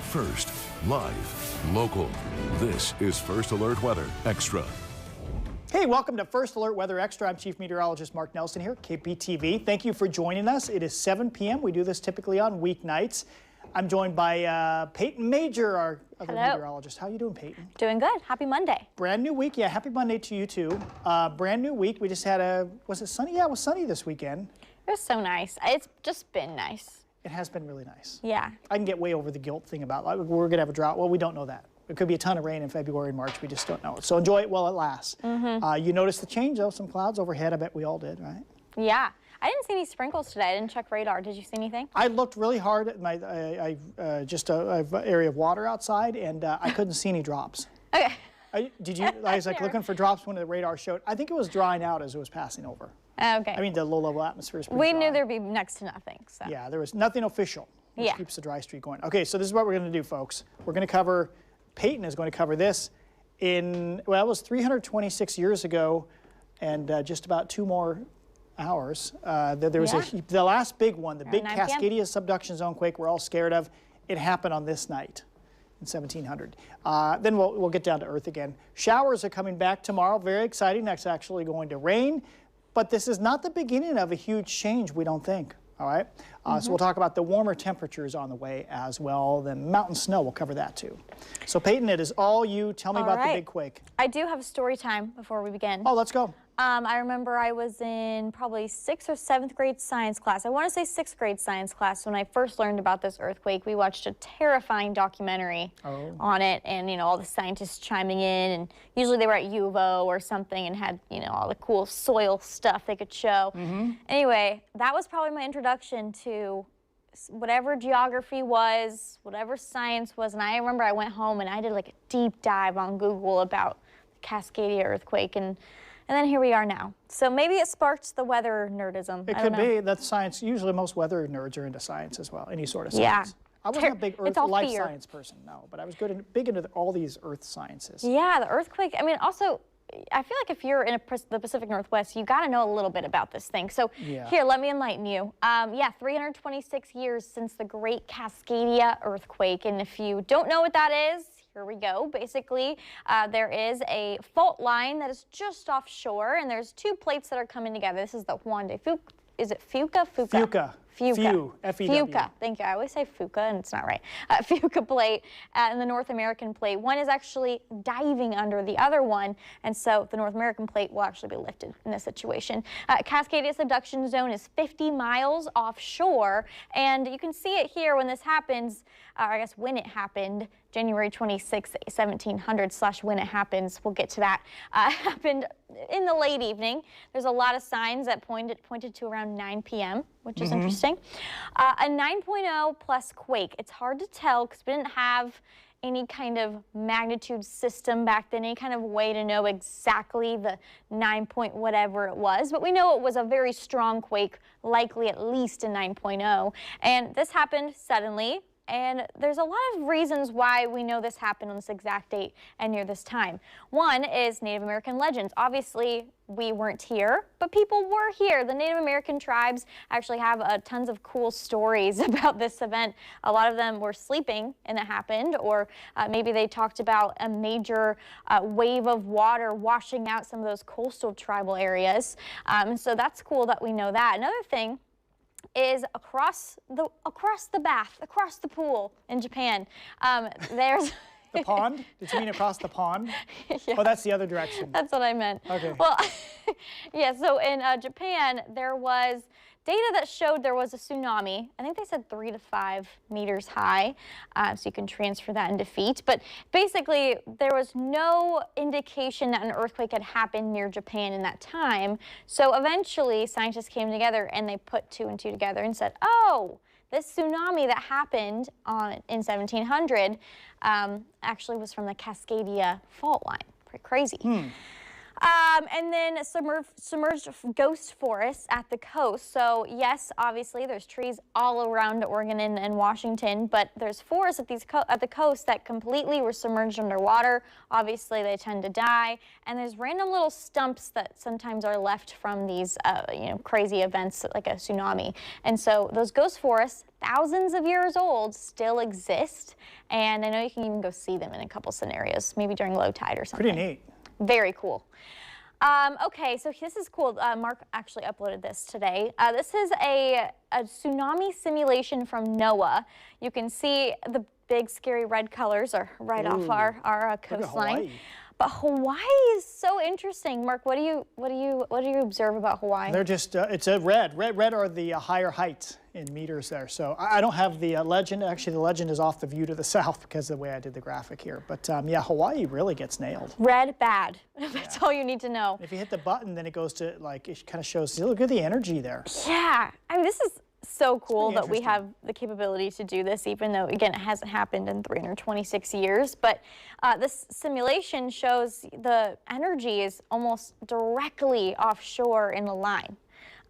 First, live, local. This is First Alert Weather Extra. Hey, welcome to First Alert Weather Extra. I'm Chief Meteorologist Mark Nelson here, KPTV. Thank you for joining us. It is 7 p.m. We do this typically on weeknights. I'm joined by Payton Major, our other meteorologist. How are you doing, Payton? Doing good. Happy Monday. Brand new week. Yeah, happy Monday to you too. Brand new week. We just had was it sunny? Yeah, it was sunny this weekend. It was so nice. It's just been nice. It has been really nice. Yeah. I can get way over the guilt thing about we're going to have a drought. Well, we don't know that. It could be a ton of rain in February and March. We just don't know. So enjoy it while it lasts. You noticed the change, though, some clouds overhead. I bet we all did, right? Yeah. I didn't see any sprinkles today. I didn't check radar. Did you see anything? I looked really hard at my I have an area of water outside, and I couldn't see any drops. Okay. Did you? I was like looking for drops when the radar showed. I think it was drying out as it was passing over. Okay. I mean, the low-level atmosphere is pretty We dry. knew there'd be next to nothing. So. Yeah, there was nothing official, which keeps the dry streak going. Okay, so this is what we're going to do, folks. We're going to cover, Payton is going to cover this in, well, it was 326 years ago, and just about 2 more hours. There was the last big one, the big Cascadia subduction zone quake we're all scared of. It happened on this night in 1700. Then we'll get down to earth again. Showers are coming back tomorrow. Very exciting. That's actually going to rain. But this is not the beginning of a huge change, we don't think. All right? So we'll talk about the warmer temperatures on the way as well. Then mountain snow, we'll cover that too. So Payton, it is all you. Tell me about the big quake. I do have a story time before we begin. Oh, let's go. I remember I was in probably 6th or 7th grade science class. I want to say 6th grade science class when I first learned about this earthquake. We watched a terrifying documentary on it, and all the scientists chiming in, and usually they were at U of O or something and had all the cool soil stuff they could show. Anyway, that was probably my introduction to whatever geography was, whatever science was, and I remember I went home and I did like a deep dive on Google about the Cascadia earthquake, and then here we are now. So maybe it sparked the weather nerdism. It could be. That's science. Usually most weather nerds are into science as well, any sort of science. I wasn't a big life science person, no, but I was big into all these earth sciences. Yeah, the earthquake. I mean, also, I feel like if you're in the Pacific Northwest, you got to know a little bit about this thing. So here, let me enlighten you. 326 years since the Great Cascadia earthquake. And if you don't know what that is, here we go. Basically, there is a fault line that is just offshore, and there's 2 plates that are coming together. This is the Juan de Fuca. Is it Fuca? Fuca. Fuca. F-E-W. Fuca. Thank you. I always say Fuca, and it's not right. Fuca plate and the North American plate. One is actually diving under the other one, and so the North American plate will actually be lifted in this situation. Cascadia subduction zone is 50 miles offshore, and you can see it here when this happens, I guess when it happened, January 26, 1700 / when it happens. We'll get to that. Happened in the late evening. There's a lot of signs that pointed to around 9 p.m., which is interesting. A 9.0 plus quake. It's hard to tell because we didn't have any kind of magnitude system back then, any kind of way to know exactly the 9 point whatever it was, but we know it was a very strong quake, likely at least a 9.0. And this happened suddenly. And there's a lot of reasons why we know this happened on this exact date and near this time. One is Native American legends. Obviously, we weren't here, but people were here. The Native American tribes actually have tons of cool stories about this event. A lot of them were sleeping and it happened, or maybe they talked about a major wave of water washing out some of those coastal tribal areas. So that's cool that we know that. Another thing is across the pool in Japan. There's the pond? Did you mean across the pond? Yeah. Oh, that's the other direction. That's what I meant. Okay. Well, yeah, so in Japan, there was data that showed there was a tsunami. I think they said 3 to 5 meters high, so you can transfer that into feet. But basically, there was no indication that an earthquake had happened near Japan in that time. So eventually, scientists came together and they put 2 and 2 together and said, oh, this tsunami that happened in 1700 actually was from the Cascadia fault line. Pretty crazy. And then submerged ghost forests at the coast. So yes, obviously there's trees all around Oregon and Washington, but there's forests at the coast that completely were submerged underwater. Obviously they tend to die, and there's random little stumps that sometimes are left from these crazy events like a tsunami. And so those ghost forests, thousands of years old, still exist, and I know you can even go see them in a couple scenarios, maybe during low tide or something. Pretty neat. Very cool. Okay, so this is cool. Mark actually uploaded this today. This is a tsunami simulation from NOAA. You can see the big scary red colors are right off our coastline. But Hawaii is so interesting. Mark, what do you observe about Hawaii? They're just it's a red. Red are the higher heights in meters there. So I don't have the legend. Actually, the legend is off the view to the south because of the way I did the graphic here. But yeah, Hawaii really gets nailed. Red, bad. That's all you need to know. If you hit the button, then it goes to it kind of shows. See, look at the energy there. Yeah, I mean, this is so cool that we have the capability to do this, even though, again, it hasn't happened in 326 years. But this simulation shows the energy is almost directly offshore in the line,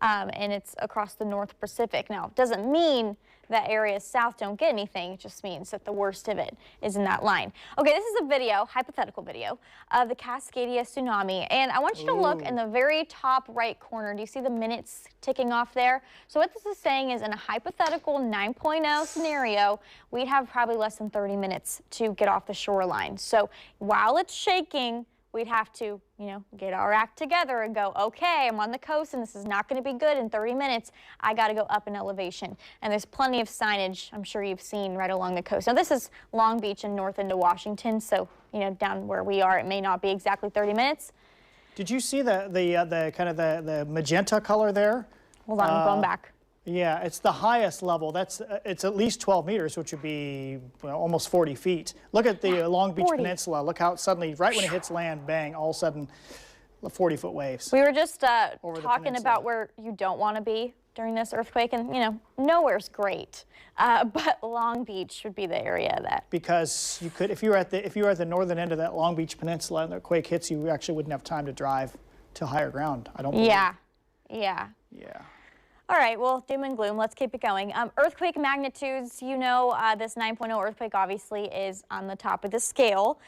and it's across the North Pacific. Now, it doesn't mean that areas south don't get anything. It just means that the worst of it is in that line. Okay, this is a video, hypothetical video, of the Cascadia tsunami. And I want you to look in the very top right corner. Do you see the minutes ticking off there? So what this is saying is in a hypothetical 9.0 scenario, we'd have probably less than 30 minutes to get off the shoreline. So while it's shaking, we'd have to, get our act together and go, okay, I'm on the coast and this is not going to be good in 30 minutes. I got to go up in elevation. And there's plenty of signage I'm sure you've seen right along the coast. Now this is Long Beach and north into Washington, so, down where we are, it may not be exactly 30 minutes. Did you see the kind of the magenta color there? Hold on, I'm going back. Yeah, it's the highest level. It's at least 12 meters, which would be almost 40 feet. Look at the Long Beach Peninsula. Look how suddenly, right when it hits land, bang, all of a sudden, 40-foot waves. We were just talking about where you don't want to be during this earthquake, and nowhere's great, but Long Beach would be the area that. Because you could, if you were at the northern end of that Long Beach Peninsula and the quake hits you, actually wouldn't have time to drive to higher ground. I don't believe. Yeah. All right, well, doom and gloom, let's keep it going. Earthquake magnitudes, this 9.0 earthquake obviously is on the top of the scale.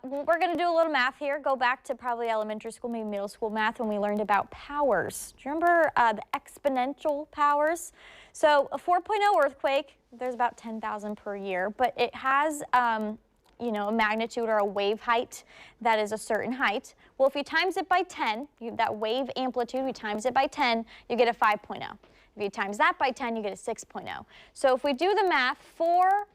We're going to do a little math here. Go back to probably elementary school, maybe middle school math when we learned about powers. Do you remember the exponential powers? So a 4.0 earthquake, there's about 10,000 per year, but it has a magnitude or a wave height that is a certain height. Well, if you times it by 10, that wave amplitude, we times it by 10, you get a 5.0. If you times that by 10, you get a 6.0. So if we do the math, 4.0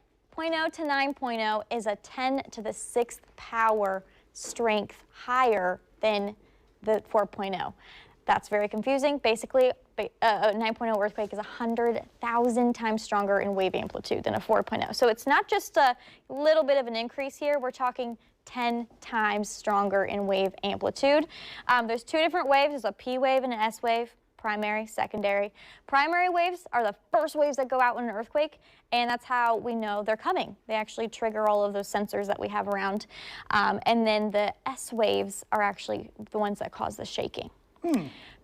to 9.0 is a 10 to the 6th power strength higher than the 4.0. That's very confusing. Basically, a 9.0 earthquake is 100,000 times stronger in wave amplitude than a 4.0. So it's not just a little bit of an increase here. We're talking 10 times stronger in wave amplitude. There's two different waves. There's a P wave and an S wave, primary, secondary. Primary waves are the first waves that go out in an earthquake, and that's how we know they're coming. They actually trigger all of those sensors that we have around. And then the S waves are actually the ones that cause the shaking.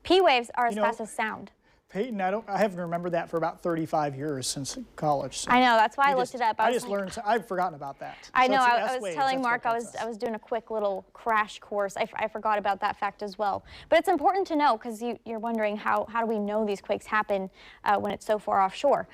P waves are as fast as sound. Payton, I haven't remembered that for about 35 years since college. So I know, that's why I looked it up. I've forgotten about that. I know, I was telling Mark I was doing a quick little crash course. I forgot about that fact as well. But it's important to know because you're wondering how do we know these quakes happen when it's so far offshore.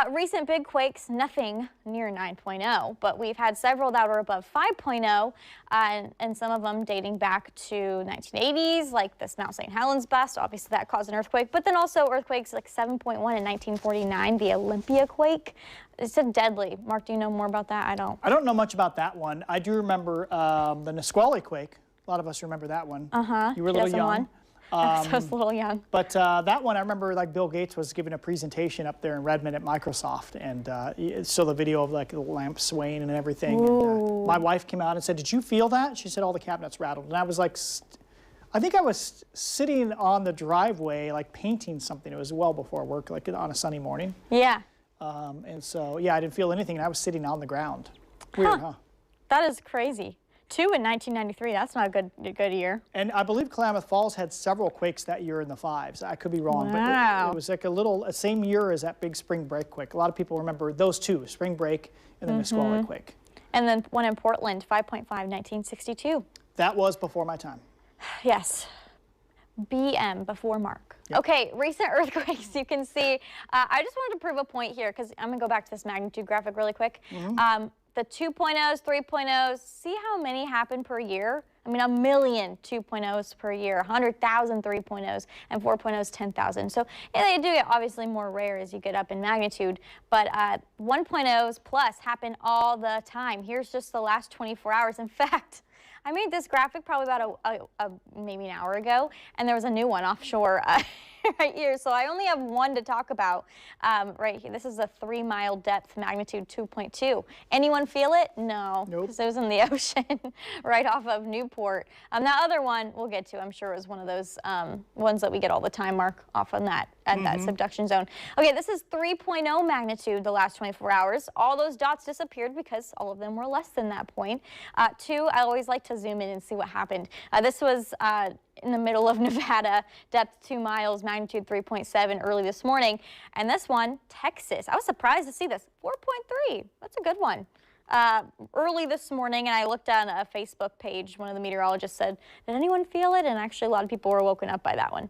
Recent big quakes, nothing near 9.0, but we've had several that were above 5.0, and some of them dating back to 1980s, like this Mount St. Helens bust. Obviously that caused an earthquake, but then also earthquakes like 7.1 in 1949, the Olympia quake. It's a deadly. Mark, do you know more about that? I don't. I don't know much about that one. I do remember the Nisqually quake. A lot of us remember that one. You were a little young. I was a little young. But that one, I remember like Bill Gates was giving a presentation up there in Redmond at Microsoft, and saw the video of like the lamp swaying and everything. And, my wife came out and said, "Did you feel that?" She said all the cabinets rattled, and I was like, I think I was sitting on the driveway like painting something. It was well before work, like on a sunny morning. Yeah. And so yeah, I didn't feel anything, and I was sitting on the ground. Weird, huh? That is crazy. 2 in 1993. That's not a good year. And I believe Klamath Falls had several quakes that year in the 5s. I could be wrong, Wow. but it was like a same year as that big spring break quake. A lot of people remember those two, spring break and the Nisqually quake. And then one in Portland, 5.5, 1962. That was before my time. Yes. BM, before Mark. Yep. Okay, recent earthquakes, you can see. I just wanted to prove a point here because I'm going to go back to this magnitude graphic really quick. The 2.0s, 3.0s, see how many happen per year? I mean, 1 million 2.0s per year, 100,000 3.0s, and 4.0s 10,000. So yeah, they do get obviously more rare as you get up in magnitude, but 1.0s plus happen all the time. Here's just the last 24 hours. In fact, I made this graphic probably about maybe an hour ago, and there was a new one offshore right here. So I only have one to talk about right here. This is a 3-mile depth, magnitude 2.2. Anyone feel it? No, because it was in the ocean right off of Newport. That other one we'll get to, I'm sure, was one of those ones that we get all the time, Mark, off on that at that subduction zone. Okay, this is 3.0 magnitude the last 24 hours. All those dots disappeared because all of them were less than that point. 2, I always like to zoom in and see what happened. This was in the middle of Nevada, depth 2 miles, magnitude 3.7 early this morning. And this one, Texas. I was surprised to see this, 4.3. That's a good one. Early this morning, and I looked on a Facebook page, one of the meteorologists said, did anyone feel it? And actually a lot of people were woken up by that one.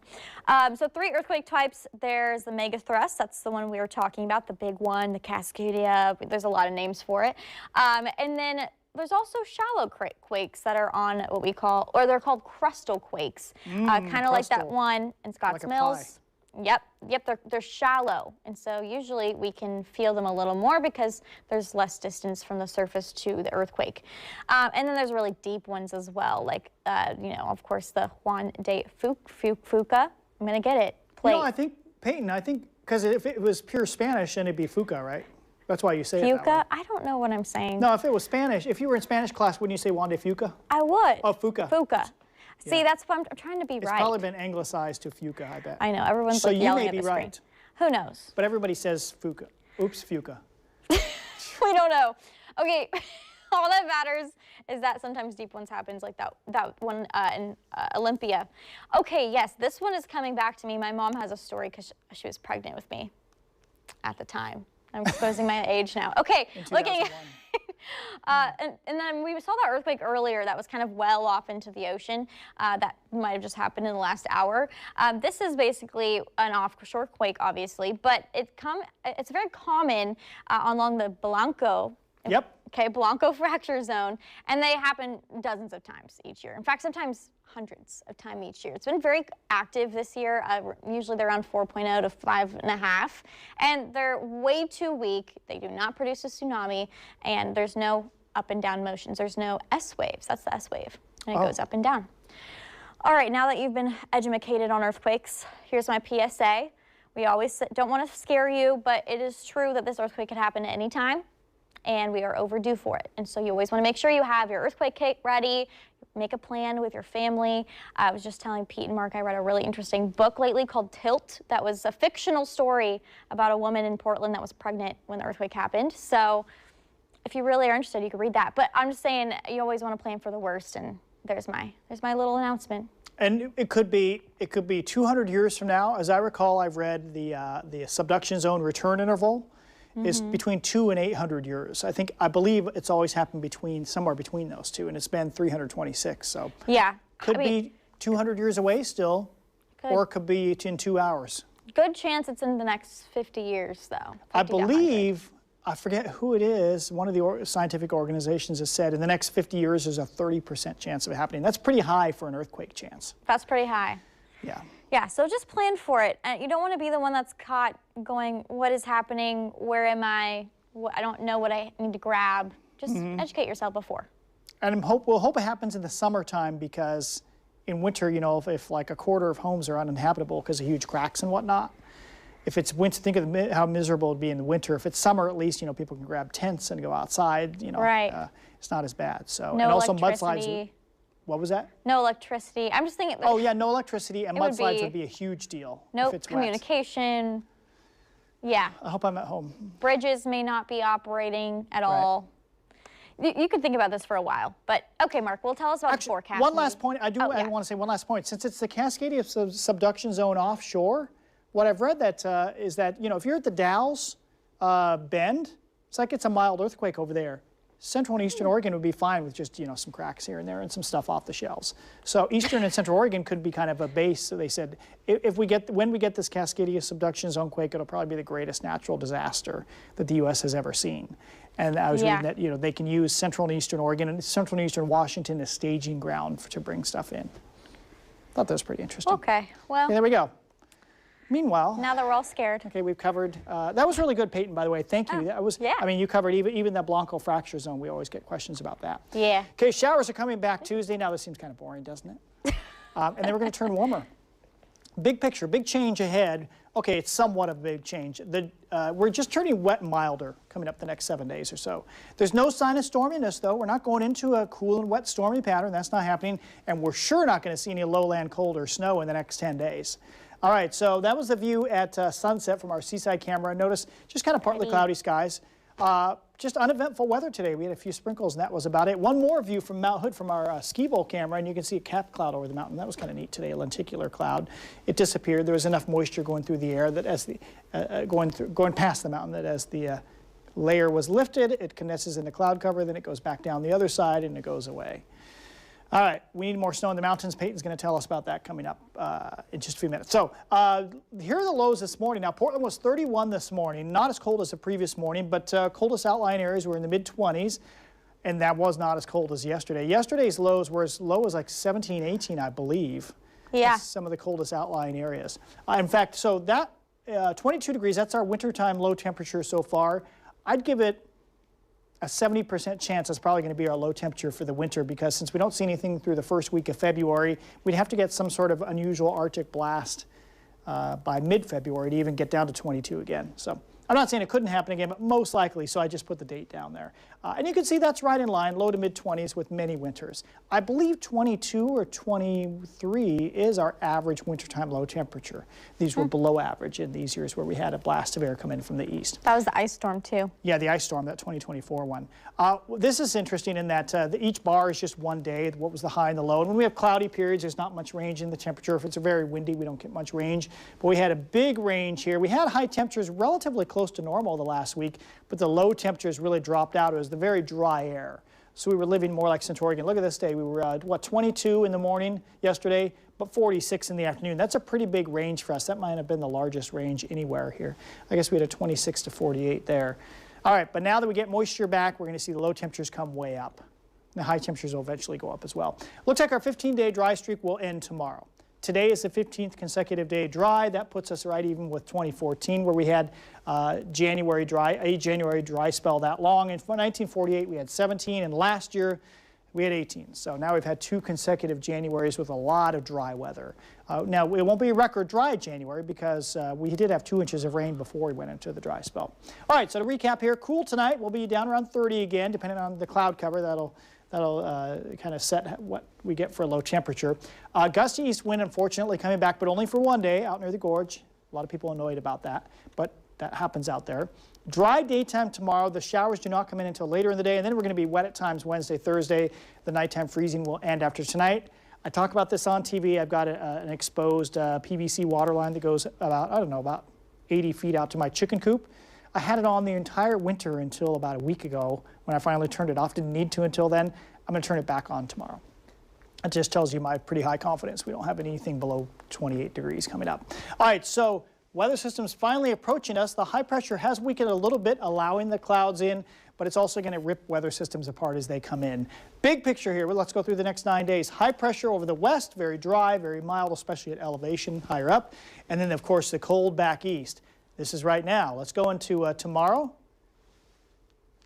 So 3 earthquake types. There's the mega thrust, that's the one we were talking about, the big one, the Cascadia, there's a lot of names for it. And then there's also shallow quakes that are on what we call, or they're called crustal quakes, kind of like that one in Scotts Mills. Yep, they're shallow, and so usually we can feel them a little more because there's less distance from the surface to the earthquake. And then there's really deep ones as well, like, you know, of course, the Juan de Fuca. I'm going to get it. Plate. No, I think, Payton, because if it was pure Spanish, then it'd be Fuca, right? That's why you say it that way. Fuca? I don't know what I'm saying. No, if it was Spanish, if you were in Spanish class, wouldn't you say Juan de Fuca? I would. Oh, Fuca. Fuca. See, that's what I'm trying to be right. It's probably been anglicized to Fuca, I bet. I know, everyone's like yelling at the screen. So you may be right. Who knows? But everybody says Fuca. Oops, Fuca. We don't know. Okay, all that matters is that sometimes deep ones happens, like that one in Olympia. Okay, yes, this one is coming back to me. My mom has a story because she was pregnant with me at the time. I'm exposing my age now. Okay, looking. And then we saw that earthquake earlier that was kind of well off into the ocean. That might have just happened in the last hour. This is basically an offshore quake, obviously, but it's very common along the Blanco. Yep. Okay, Blanco fracture zone, and they happen dozens of times each year. In fact, sometimes hundreds of times each year. It's been very active this year. Usually they're around 4.0 to 5.5, and they're way too weak. They do not produce a tsunami, and there's no up and down motions. There's no S waves. That's the S wave, and it goes up and down. All right, now that you've been educated on earthquakes, here's my PSA. We always don't want to scare you, but it is true that this earthquake could happen at any time, and we are overdue for it. And so you always want to make sure you have your earthquake kit ready, make a plan with your family. I was just telling Pete and Mark I read a really interesting book lately called Tilt that was a fictional story about a woman in Portland that was pregnant when the earthquake happened. So if you really are interested, you can read that. But I'm just saying you always want to plan for the worst, and there's my little announcement. And it could be 200 years from now. As I recall, I've read the subduction zone return interval is between 200 and 800 years. I believe it's always happened somewhere between those two, and it's been 326. So yeah, could be 200 years away still, or it could be in 2 hours. Good chance it's in the next 50 years, though. I believe, I forget who it is, one of the scientific organizations has said in the next 50 years there's a 30% chance of it happening. That's pretty high for an earthquake chance. That's pretty high. Yeah. Yeah, so just plan for it. You don't want to be the one that's caught going, what is happening? Where am I? I don't know what I need to grab. Just educate yourself before. And we'll hope it happens in the summertime, because in winter, you know, if like a quarter of homes are uninhabitable because of huge cracks and whatnot, if it's winter, think of how miserable it'd be in the winter. If it's summer, at least, you know, people can grab tents and go outside, you know. Right. It's not as bad. So, no, and also electricity. mudslides. What was that? No electricity. I'm just thinking. Oh yeah, no electricity, and mudslides would be a huge deal. No if it's communication. Wet. Yeah. I hope I'm at home. Bridges may not be operating at all. you could think about this for a while. But okay, Mark, well, tell us about the forecast. One last point. I want to say one last point. Since it's the Cascadia subduction zone offshore, what I've read that is that, you know, if you're at the Dalles Bend, it's like it's a mild earthquake over there. Central and Eastern Oregon would be fine with just, you know, some cracks here and there and some stuff off the shelves. So Eastern and Central Oregon could be kind of a base. So they said when we get this Cascadia subduction zone quake, it'll probably be the greatest natural disaster that the U.S. has ever seen. And I was reading that, you know, they can use Central and Eastern Oregon and Central and Eastern Washington as staging ground to bring stuff in. Thought that was pretty interesting. Okay, well. Okay, there we go. Meanwhile, now that we're all scared. Okay, we've covered, that was really good, Payton, by the way. Thank you. That was, I mean, you covered even that Blanco fracture zone. We always get questions about that. Yeah. Okay, showers are coming back Tuesday. Now, this seems kind of boring, doesn't it? And then we're going to turn warmer. Big picture, big change ahead. Okay, it's somewhat of a big change. We're just turning wet and milder coming up the next 7 days or so. There's no sign of storminess, though. We're not going into a cool and wet stormy pattern. That's not happening. And we're sure not going to see any lowland cold or snow in the next 10 days. All right, so that was the view at sunset from our seaside camera. Notice just kind of partly cloudy skies. Just uneventful weather today. We had a few sprinkles, and that was about it. One more view from Mount Hood from our ski bowl camera, and you can see a cap cloud over the mountain. That was kind of neat today, a lenticular cloud. It disappeared. There was enough moisture going through the air that as the going past the mountain, that as the layer was lifted, it condenses in the cloud cover, then it goes back down the other side, and it goes away. All right, we need more snow in the mountains. Payton's going to tell us about that coming up in just a few minutes. So here are the lows this morning. Now, Portland was 31 this morning, not as cold as the previous morning, but coldest outlying areas were in the mid-20s, and that was not as cold as yesterday. Yesterday's lows were as low as like 17, 18, I believe. Yeah. That's some of the coldest outlying areas. In fact, so that 22 degrees, that's our wintertime low temperature so far. I'd give it a 70% chance that's probably going to be our low temperature for the winter, because since we don't see anything through the first week of February, we'd have to get some sort of unusual Arctic blast by mid-February to even get down to 22 again. So I'm not saying it couldn't happen again, but most likely, so I just put the date down there. And you can see that's right in line, low to mid-20s with many winters. I believe 22 or 23 is our average wintertime low temperature. These were below average in these years where we had a blast of air come in from the east. That was the ice storm, too. Yeah, the ice storm, that 2024 one. This is interesting in that each bar is just one day. What was the high and the low? And when we have cloudy periods, there's not much range in the temperature. If it's very windy, we don't get much range. But we had a big range here. We had high temperatures relatively close to normal the last week, but the low temperatures really dropped out. It was the very dry air. So we were living more like Central Oregon. Look at this day. We were, 22 in the morning yesterday, but 46 in the afternoon. That's a pretty big range for us. That might have been the largest range anywhere here. I guess we had a 26 to 48 there. All right, but now that we get moisture back, we're going to see the low temperatures come way up. The high temperatures will eventually go up as well. Looks like our 15-day dry streak will end tomorrow. Today is the 15th consecutive day dry. That puts us right even with 2014, where we had a January dry spell that long. In 1948, we had 17, and last year we had 18. So now we've had 2 consecutive Januaries with a lot of dry weather. Now, it won't be a record dry January because we did have 2 inches of rain before we went into the dry spell. All right, so to recap here, cool tonight. We'll be down around 30 again, depending on the cloud cover. That'll kind of set what we get for a low temperature. Gusty east wind, unfortunately, coming back, but only for one day out near the gorge. A lot of people annoyed about that, but that happens out there. Dry daytime tomorrow. The showers do not come in until later in the day, and then we're going to be wet at times Wednesday, Thursday. The nighttime freezing will end after tonight. I talk about this on TV. I've got an exposed PVC water line that goes about, I don't know, about 80 feet out to my chicken coop. I had it on the entire winter until about a week ago when I finally turned it off. Didn't need to until then. I'm going to turn it back on tomorrow. It just tells you my pretty high confidence. We don't have anything below 28 degrees coming up. All right, so weather system's finally approaching us. The high pressure has weakened a little bit, allowing the clouds in, but it's also going to rip weather systems apart as they come in. Big picture here. Well, let's go through the next 9 days. High pressure over the west, very dry, very mild, especially at elevation higher up. And then, of course, the cold back east. This is right now. Let's go into tomorrow.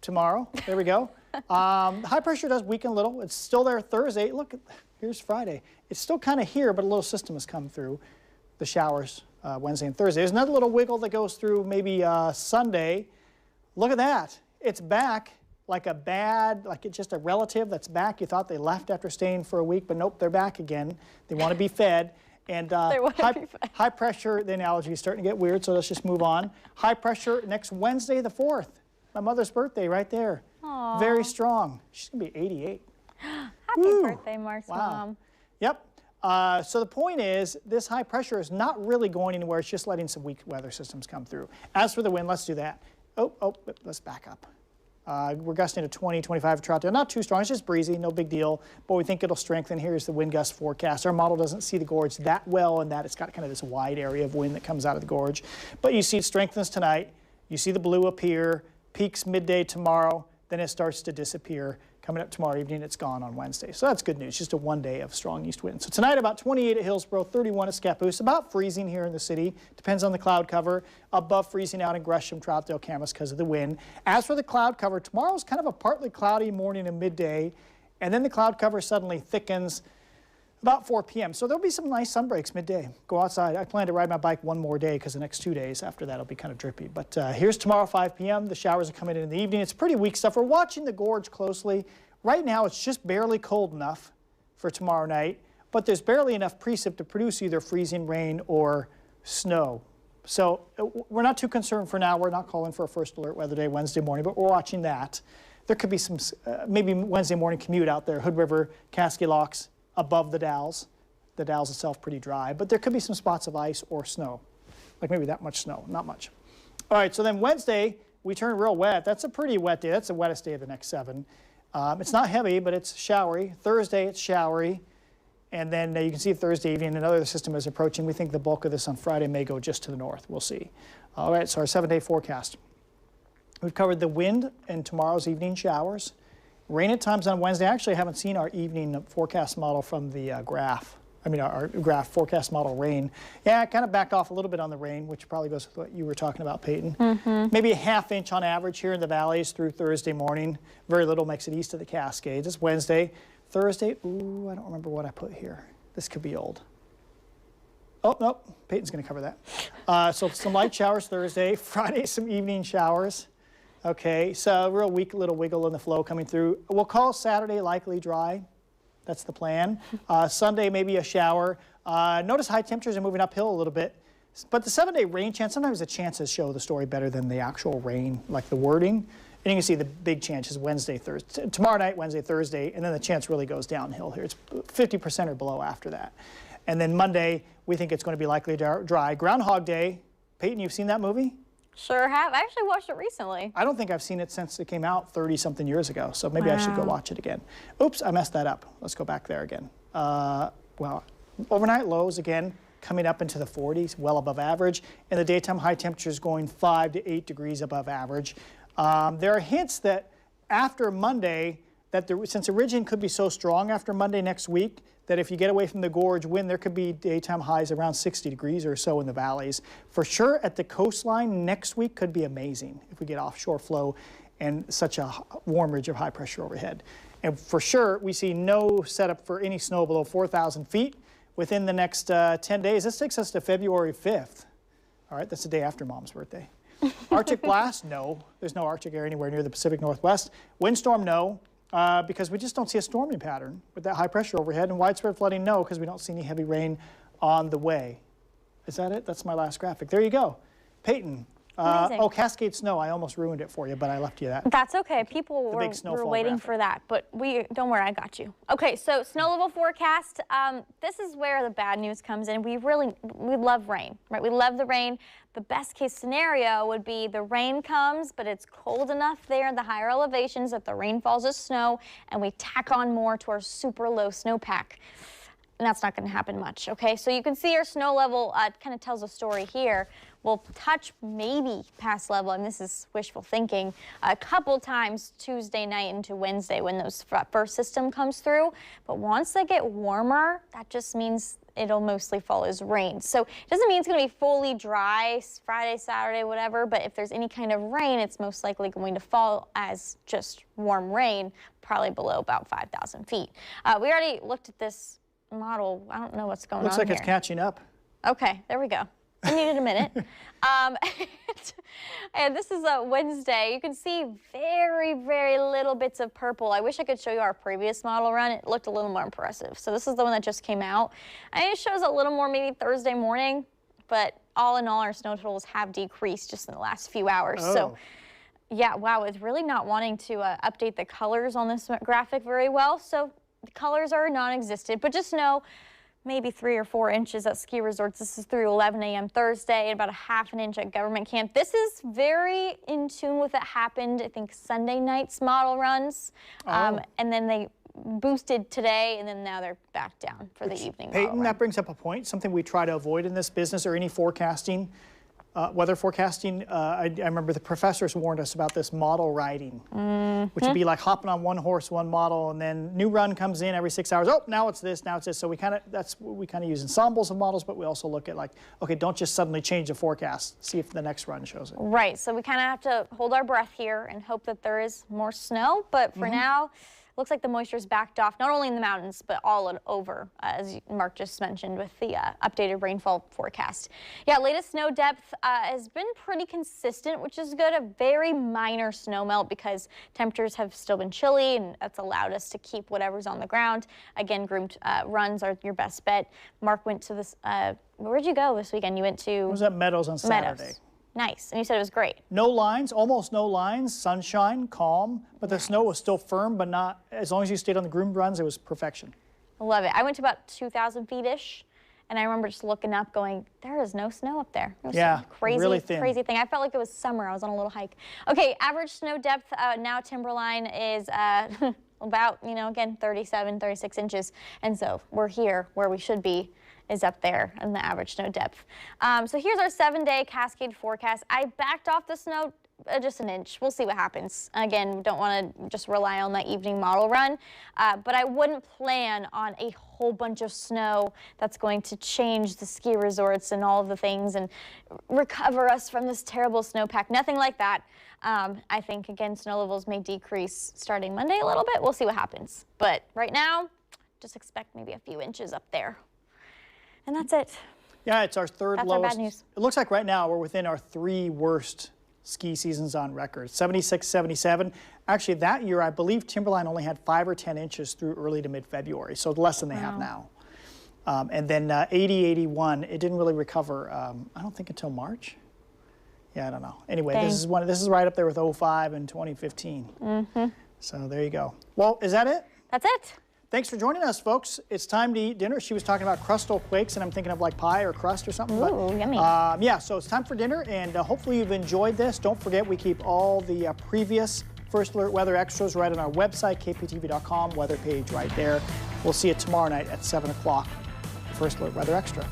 Tomorrow, there we go. High pressure does weaken a little. It's still there Thursday. Look, here's Friday. It's still kind of here, but a little system has come through the showers Wednesday and Thursday. There's another little wiggle that goes through maybe Sunday. Look at that. It's back like it's just a relative that's back. You thought they left after staying for a week, but nope, they're back again. They want to be fed. And high pressure, the analogy is starting to get weird, so let's just move on. High pressure next Wednesday, the 4th. My mother's birthday right there. Aww. Very strong. She's going to be 88. Happy birthday, Mark's mom. Yep. So the point is, this high pressure is not really going anywhere. It's just letting some weak weather systems come through. As for the wind, let's do that. Let's back up. We're gusting to 20, 25 for Troutdale. Not too strong, it's just breezy, no big deal, but we think it'll strengthen. Here's the wind gust forecast. Our model doesn't see the gorge that well in that it's got kind of this wide area of wind that comes out of the gorge. But you see it strengthens tonight. You see the blue appear, peaks midday tomorrow, then it starts to disappear. Coming up tomorrow evening, it's gone on Wednesday. So that's good news, just a one day of strong east wind. So tonight about 28 at Hillsborough, 31 at Scappoose, about freezing here in the city. Depends on the cloud cover. Above freezing out in Gresham, Troutdale, Camas because of the wind. As for the cloud cover, tomorrow's kind of a partly cloudy morning and midday, and then the cloud cover suddenly thickens about 4 p.m. So there'll be some nice sun breaks midday. Go outside. I plan to ride my bike one more day because the next 2 days after that will be kind of drippy. But here's tomorrow 5 p.m. The showers are coming in the evening. It's pretty weak stuff. We're watching the gorge closely. Right now it's just barely cold enough for tomorrow night, but there's barely enough precip to produce either freezing rain or snow. So we're not too concerned for now. We're not calling for a first alert weather day Wednesday morning, but we're watching that. There could be some maybe Wednesday morning commute out there. Hood River, Cascadia locks above the Dalles. The Dalles itself pretty dry, but there could be some spots of ice or snow, like maybe that much snow, not much. All right, so then Wednesday, we turn real wet. That's a pretty wet day. That's the wettest day of the next 7. It's not heavy, but it's showery. Thursday, it's showery. And then you can see Thursday evening another system is approaching. We think the bulk of this on Friday may go just to the north. We'll see. All right, so our 7-day forecast. We've covered the wind and tomorrow's evening showers. Rain at times on Wednesday. Actually, I haven't seen our evening forecast model from the graph. I mean, our graph forecast model rain. Yeah, it kind of backed off a little bit on the rain, which probably goes with what you were talking about, Payton. Maybe a ½ inch on average here in the valleys through Thursday morning. Very little makes it east of the Cascades. It's Wednesday. Thursday, ooh, I don't remember what I put here. This could be old. Oh, nope, Payton's going to cover that. So some light showers Thursday. Friday, some evening showers. Okay, so real weak little wiggle in the flow coming through. We'll call Saturday likely dry. That's the plan. Sunday, maybe a shower. Notice high temperatures are moving uphill a little bit. But the 7-day rain chance, sometimes the chances show the story better than the actual rain, like the wording. And you can see the big chance is Wednesday, Thursday, tomorrow night, Wednesday, Thursday, and then the chance really goes downhill here. It's 50% or below after that. And then Monday, we think it's going to be likely dry. Groundhog Day. Payton, you've seen that movie? Sure have. I actually watched it recently. I don't think I've seen it since it came out 30-something years ago, so maybe I should go watch it again. Oops, I messed that up. Let's go back there again. Well, overnight lows again coming up into the 40s, well above average. In the daytime, high temperatures going 5 to 8 degrees above average. There are hints that after Monday, that since the ridging could be so strong after Monday next week, that if you get away from the gorge wind, there could be daytime highs around 60 degrees or so in the valleys. For sure, at the coastline, next week could be amazing if we get offshore flow and such a warm ridge of high pressure overhead. And for sure, we see no setup for any snow below 4,000 feet within the next 10 days. This takes us to February 5th. All right, that's the day after Mom's birthday. Arctic blast, no. There's no Arctic air anywhere near the Pacific Northwest. Windstorm, no. Because we just don't see a storming pattern with that high pressure overhead, and widespread flooding, no, because we don't see any heavy rain on the way. Is that it? That's my last graphic. There you go. Payton. Oh, Cascade snow. I almost ruined it for you, but I left you that. That's okay. People were waiting for that, but don't worry, I got you. Okay, so snow level forecast. This is where the bad news comes in. We love rain, right? We love the rain. The best case scenario would be the rain comes, but it's cold enough there in the higher elevations that the rain falls as snow, and we tack on more to our super low snowpack. And that's not going to happen much, okay? So you can see our snow level kind of tells a story here. We'll touch maybe past level, and this is wishful thinking, a couple times Tuesday night into Wednesday when those first system comes through. But once they get warmer, that just means it'll mostly fall as rain. So it doesn't mean it's going to be fully dry Friday, Saturday, whatever, but if there's any kind of rain, it's most likely going to fall as just warm rain, probably below about 5,000 feet. We already looked at this model. I don't know what's going on here. Looks like it's catching up. Okay, there we go. I needed a minute. And this is a Wednesday. You can see very, very little bits of purple. I wish I could show you our previous model run. It looked a little more impressive. So this is the one that just came out. And it shows a little more maybe Thursday morning, but all in all, our snow totals have decreased just in the last few hours. Oh. So Yeah, wow, it's really not wanting to update the colors on this graphic very well, so the colors are non-existent, but just know maybe 3 or 4 inches at ski resorts. This is through 11 a.m. Thursday, and about a ½ an inch at government camp. This is very in tune with what happened, I think, Sunday night's model runs, and then they boosted today, and then now they're back down for the evening. Payton, that brings up a point, something we try to avoid in this business or any forecasting. Weather forecasting, I remember the professors warned us about this model riding, which would be like hopping on one horse, one model, and then new run comes in every 6 hours. Oh, now it's this, now it's this. So we kind of use ensembles of models, but we also look at like, okay, don't just suddenly change the forecast. See if the next run shows it. Right. So we kind of have to hold our breath here and hope that there is more snow. But for now, looks like the moisture's backed off, not only in the mountains, but all over, as Mark just mentioned with the updated rainfall forecast. Yeah, latest snow depth has been pretty consistent, which is good. A very minor snow melt because temperatures have still been chilly, and that's allowed us to keep whatever's on the ground. Again, groomed runs are your best bet. Mark went to this, where'd you go this weekend? You went to? I was at Meadows on Saturday. Meadows. Nice, and you said it was great. No lines, almost no lines, sunshine, calm, but the snow was still firm, but not, as long as you stayed on the groomed runs, it was perfection. I love it. I went to about 2,000 feet-ish, and I remember just looking up going, there is no snow up there. It was yeah, crazy, really thin. Crazy thing. I felt like it was summer. I was on a little hike. Okay, average snow depth now timberline is about, again, 37, 36 inches, and so we're here where we should be. Is up there in the average snow depth. So here's our 7-day Cascade forecast. I backed off the snow just an inch. We'll see what happens. Again, don't want to just rely on that evening model run, but I wouldn't plan on a whole bunch of snow that's going to change the ski resorts and all of the things and recover us from this terrible snowpack. Nothing like that. I think, again, snow levels may decrease starting Monday a little bit. We'll see what happens. But right now, just expect maybe a few inches up there. And that's it. Yeah, it's our third lowest. That's our bad news. It looks like right now we're within our 3 worst ski seasons on record. 76, 77. Actually, that year, I believe Timberline only had 5 or 10 inches through early to mid-February, so less than they have now. And then 80, 81, it didn't really recover, I don't think until March. Yeah, I don't know. Anyway, this is right up there with 05 and 2015. So there you go. Well, is that it? That's it. Thanks for joining us, folks. It's time to eat dinner. She was talking about crustal quakes, and I'm thinking of like pie or crust or something. Ooh, yummy. Yeah, so it's time for dinner, and hopefully you've enjoyed this. Don't forget, we keep all the previous First Alert weather extras right on our website, kptv.com, weather page right there. We'll see you tomorrow night at 7 o'clock, First Alert Weather Extra.